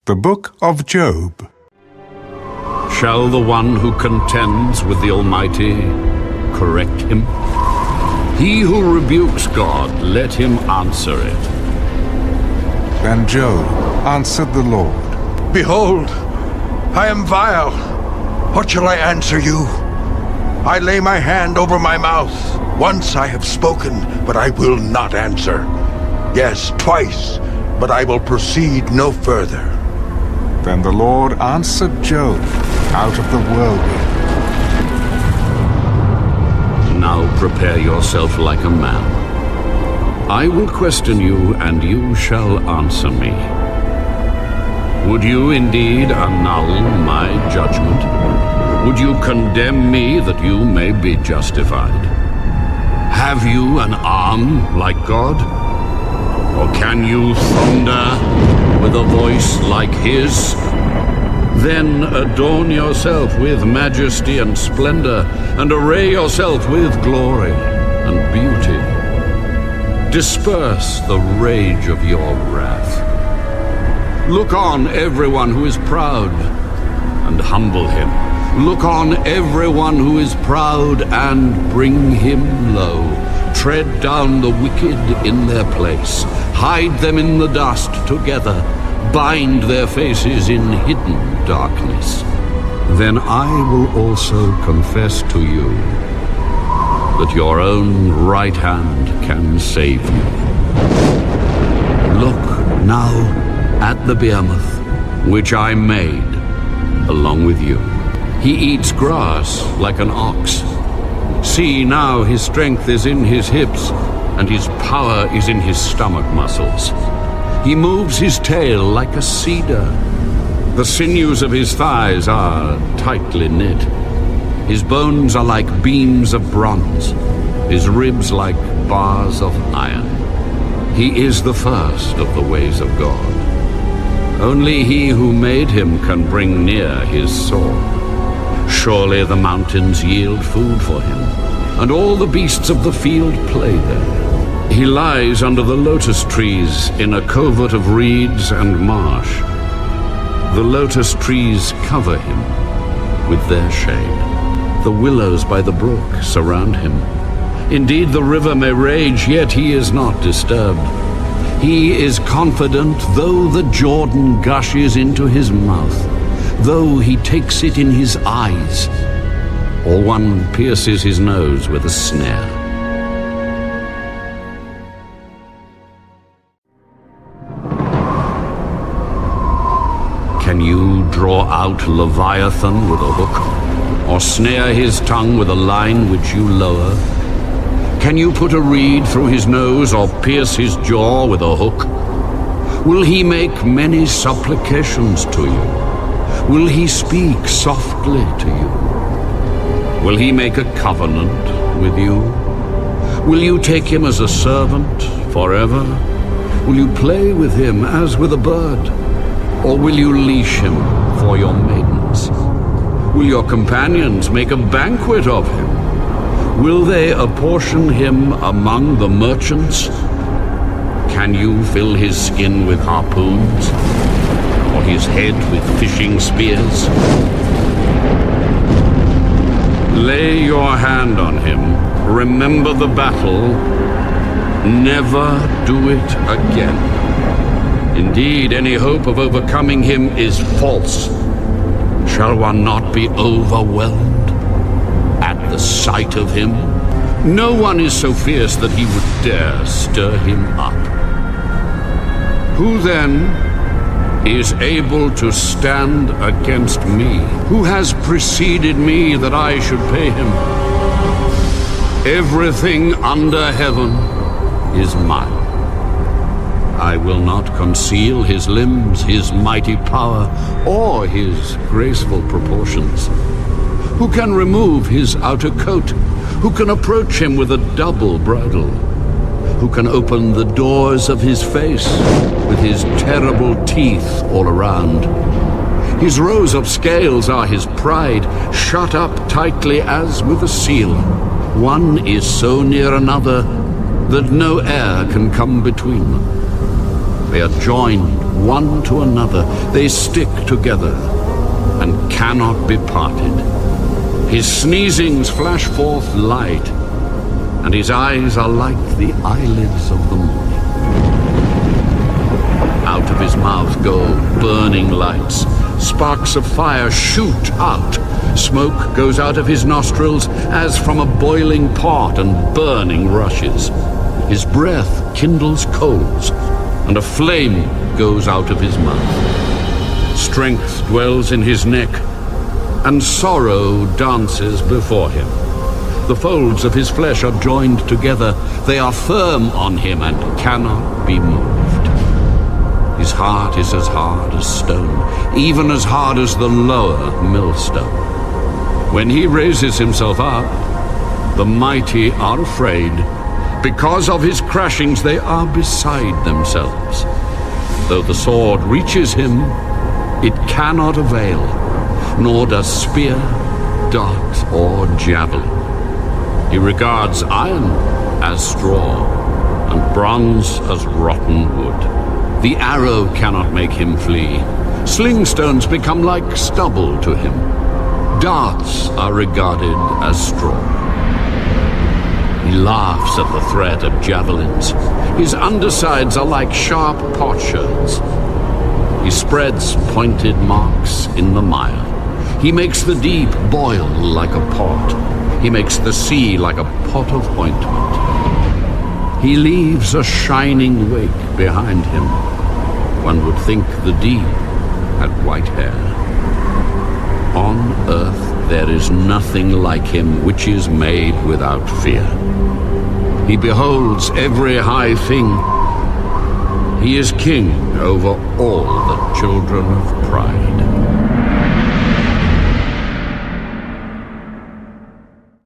The Book of Job. Shall the one who contends with the Almighty correct him? He who rebukes God, let him answer it. Then Job answered the Lord. Behold, I am vile. What shall I answer you? I lay my hand over my mouth. Once I have spoken, but I will not answer. Yes, twice, but I will proceed no further. Then the Lord answered Job out of the whirlwind. Now prepare yourself like a man. I will question you, and you shall answer me. Would you indeed annul my judgment? Would you condemn me that you may be justified? Have you an arm like God? Or can you thunder with a voice like his? Then adorn yourself with majesty and splendor, and array yourself with glory and beauty. Disperse the rage of your wrath. Look on everyone who is proud, and humble him. Look on everyone who is proud, and bring him low. Tread down the wicked in their place. Hide them in the dust together. Bind their faces in hidden darkness. Then I will also confess to you that your own right hand can save you. Look now at the Behemoth, which I made along with you. He eats grass like an ox. See now, his strength is in his hips, and his power is in his stomach muscles. He moves his tail like a cedar. The sinews of his thighs are tightly knit. His bones are like beams of bronze, his ribs like bars of iron. He is the first of the ways of God. Only he who made him can bring near his sword. Surely the mountains yield food for him, and all the beasts of the field play there. He lies under the lotus trees in a covert of reeds and marsh. The lotus trees cover him with their shade. The willows by the brook surround him. Indeed, the river may rage, yet he is not disturbed. He is confident though the Jordan gushes into his mouth, though he takes it in his eyes, or one pierces his nose with a snare. Can you draw out Leviathan with a hook, or snare his tongue with a line which you lower? Can you put a reed through his nose, or pierce his jaw with a hook? Will he make many supplications to you? Will he speak softly to you? Will he make a covenant with you? Will you take him as a servant forever? Will you play with him as with a bird? Or will you leash him for your maidens? Will your companions make a banquet of him? Will they apportion him among the merchants? Can you fill his skin with harpoons, or his head with fishing spears? Lay your hand on him. Remember the battle. Never do it again. Indeed, any hope of overcoming him is false. Shall one not be overwhelmed at the sight of him? No one is so fierce that he would dare stir him up. Who then is able to stand against me? Who has preceded me that I should pay him? Everything under heaven is mine. I will not conceal his limbs, his mighty power, or his graceful proportions. Who can remove his outer coat? Who can approach him with a double bridle? Who can open the doors of his face with his terrible teeth all around? His rows of scales are his pride, shut up tightly as with a seal. One is so near another that no air can come between them. They are joined one to another. They stick together and cannot be parted. His sneezings flash forth light, and his eyes are like the eyelids of the morning. Out of his mouth go burning lights. Sparks of fire shoot out. Smoke goes out of his nostrils as from a boiling pot, and burning rushes. His breath kindles coals, and a flame goes out of his mouth. Strength dwells in his neck, and sorrow dances before him. The folds of his flesh are joined together. They are firm on him and cannot be moved. His heart is as hard as stone, even as hard as the lower millstone. When he raises himself up, the mighty are afraid. Because of his crashings, they are beside themselves. Though the sword reaches him, it cannot avail, nor does spear, dart, or javelin. He regards iron as straw, and bronze as rotten wood. The arrow cannot make him flee. Sling stones become like stubble to him. Darts are regarded as straw. He laughs at the threat of javelins. His undersides are like sharp potsherds. He spreads pointed marks in the mire. He makes the deep boil like a pot. He makes the sea like a pot of ointment. He leaves a shining wake behind him. One would think the deep had white hair. On earth there is nothing like him which is made without fear. He beholds every high thing. He is king over all the children of pride.